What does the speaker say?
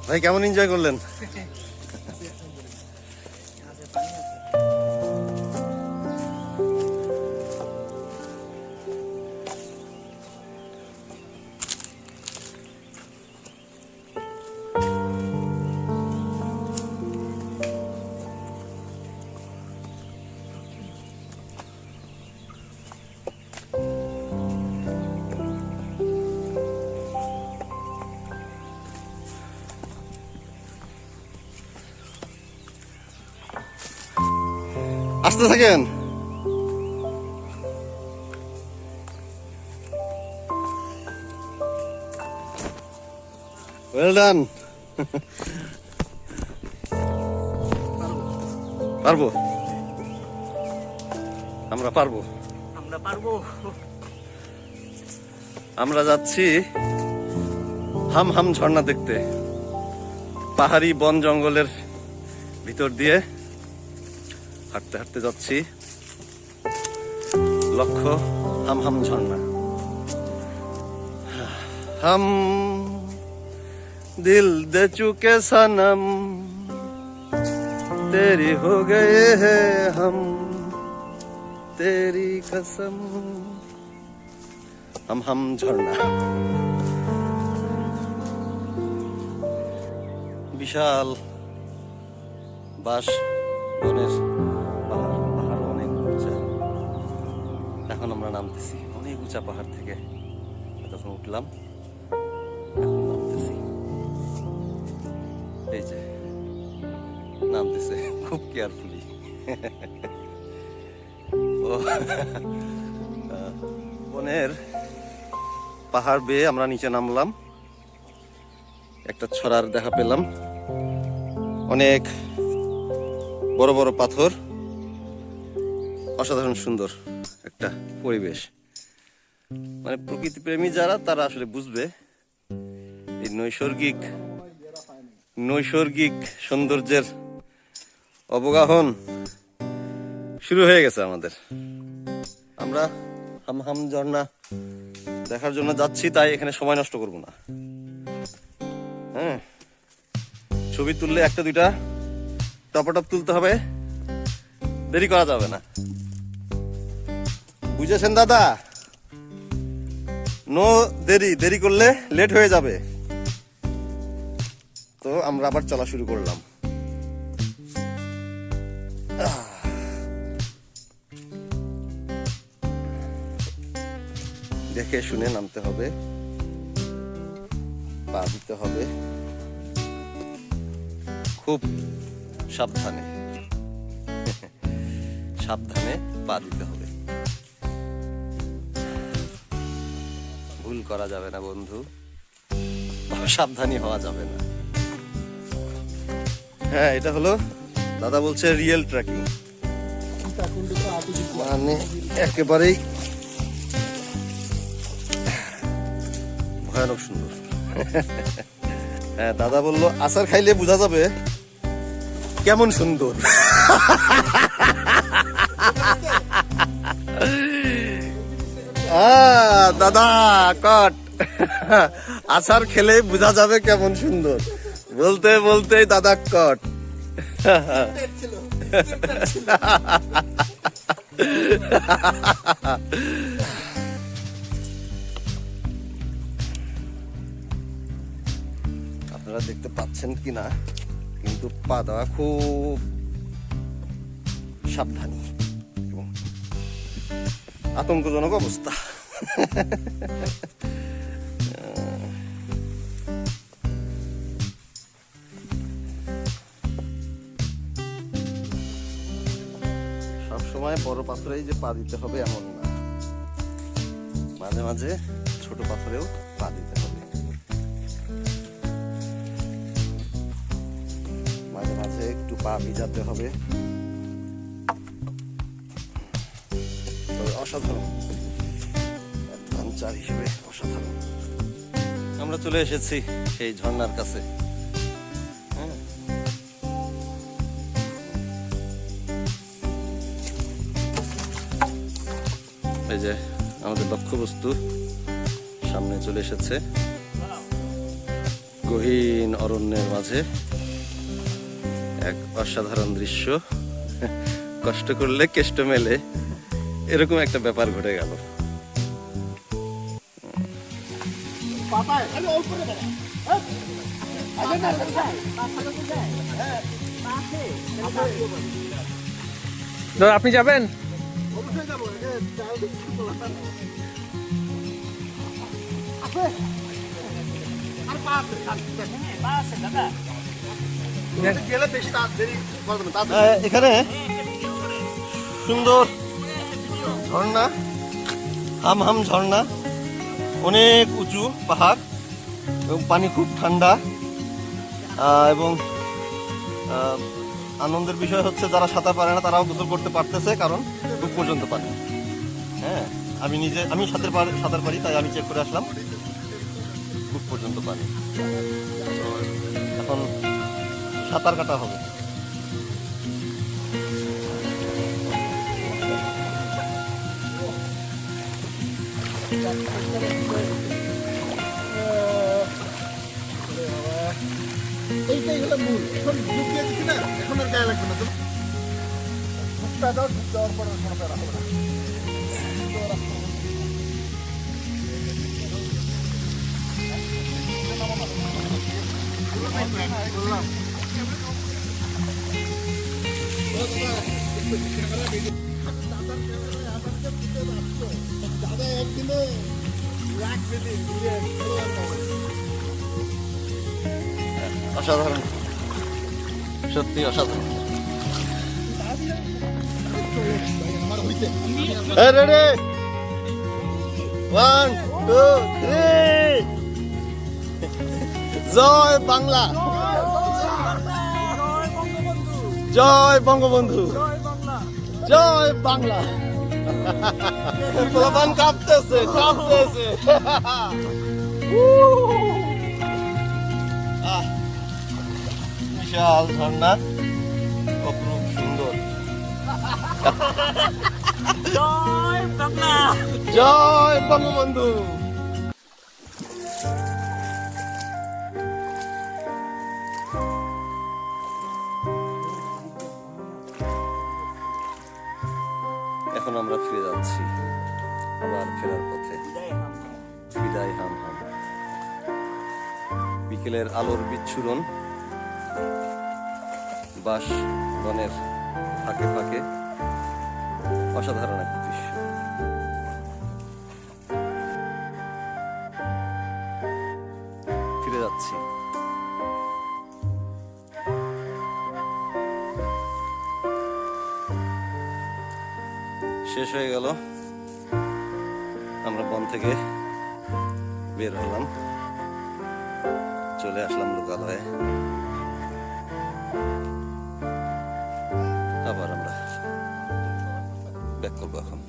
ভাই কেমন এনজয় করলেন? আসতে থাকেন। Well done. পারবো, আমরা পারবো, আমরা পারবো। আমরা যাচ্ছি হাম হাম ঝর্ণা দেখতে। পাহাড়ি বন জঙ্গলের ভিতর দিয়ে হাঁটতে হাঁটতে যাচ্ছি। লক্ষ্য হাম হাম ঝর্ণা। हम दिल दे चुके सनम तेरी हो गए हैं हम तेरी कसम। हम ঝর্ণা। বিশাল বাঁশ বনের পাহাড় অনেক উঁচা। এখন আমরা নামতেছি অনেক উঁচা পাহাড় থেকে। তখন উঠলাম, এখন নামতেছি। এই যে নামতেছে খুব কেয়ারফুলি। বনের পাহাড় বেয়ে আমরা নিচে নামলাম। একটা ছড়ার দেখা পেলাম, অনেক বড় বড় পাথর, অসাধারণ সুন্দর একটা পরিবেশ। মানে প্রকৃতি প্রেমী যারা তারা আসলে বুঝবে এই নৈসর্গিক সৌন্দর্যের অবগাহন শুরু হয়ে গেছে আমাদের। আমরা হাম হাম ঝর্ণা দেখার জন্য যাচ্ছি, তাই এখানে সময় নষ্ট করব না। হ্যাঁ, ছবি তুললে একটা দুইটা টপাটপ তুলতে হবে, দেরি করা যাবে না। বুঝেছেন দাদা? নো দেরি করলে লেট হয়ে যাবে। তো আমরা আবার চলা শুরু করলাম। দেখে শুনে নামতে হবে, পা দিতে হবে খুব সাবধানে। সাবধানে পা দিতে হবে, ভুল করা যাবে না বন্ধু, সাবধানী হওয়া যাবে না। হ্যাঁ, এটা হলো দাদা বলছে রিয়েল ট্রেকিং, মানে একেবারেই ভয়ানক সুন্দর। হ্যাঁ, দাদা বললো আচার খাইলে বোঝা যাবে কেমন সুন্দর। দাদা কট, আচার খেলে বোঝা যাবে কেমন সুন্দর, বলতে বলতেই দাদা কট। আপনারা দেখতে পাচ্ছেন কিনা, কিন্তু পা দেওয়া খুব সাবধানী এবং আতঙ্কজনক অবস্থা। সবসময় বড় পাথরেই যে পা দিতে হবে এমন না, মাঝে মাঝে ছোট পাথরেও পা দিতে হবে, মাঝে মাঝে একটু পা ভিজাতে হবে। অসাধারণ অ্যাডভেঞ্চার হিসেবে অসাধারণ। আমরা চলে এসেছি সেই ঝর্ণার কাছে। এই যে আমাদের লক্ষ্যবস্তু সামনে চলে এসেছে। গহীন অরণ্যের মাঝে এক অসাধারণ দৃশ্য। কষ্ট করলে কেষ্ট মেলে, এরকম একটা ব্যাপার ঘটে গেল। দাদা আপনি যাবেন? এখানে সুন্দর ঝর্ণা, হাম হাম ঝর্ণা, অনেক উঁচু পাহাড় এবং পানি খুব ঠান্ডা। এবং আনন্দের বিষয় হচ্ছে যারা সাঁতার পারে না তারাও গোসল করতে পারতেছে, কারণ বুক পর্যন্ত পানি। হ্যাঁ, আমি সাঁতার পারি, তাই আমি চেক করে আসলাম, বুক পর্যন্ত পানি। তো এখন সাঁতার কাটা হবে। এইটাই হলো মূল। এখন ডুব দিয়ে দিচ্ছি না, এখন আর গায়ে লাগবে না। ডুবটা দাও, ডুব দেওয়ার পর আর কোনো প্যারা হবে না। দাদা একদিনে লাখ অসাধারণ, সত্যি অসাধারণ। রেডি, 1 2 3। জয় বাংলা, জয় বঙ্গবন্ধু, জয় বাংলা। পোলাপান কাঁপতেছে, কাঁপতেছে। বিশাল ঝর্ণা, অপরূপ সুন্দর। জয় বাংলা, জয় বঙ্গবন্ধু। এখন আমরা ফিরে যাচ্ছি, আবার ফেরার পথে। বিদায় হাম হাম। বিকেলের আলোর বিচ্ছুরণ, বাঁশ বনের ফাঁকে ফাঁকে, অসাধারণ এক দৃশ্য। ফিরে যাচ্ছি। শেষ হয়ে গেল, আমরা বন থেকে বের হলাম, চলে আসলাম লোকালয়ে। আবার আমরা ব্যাক করবো এখন।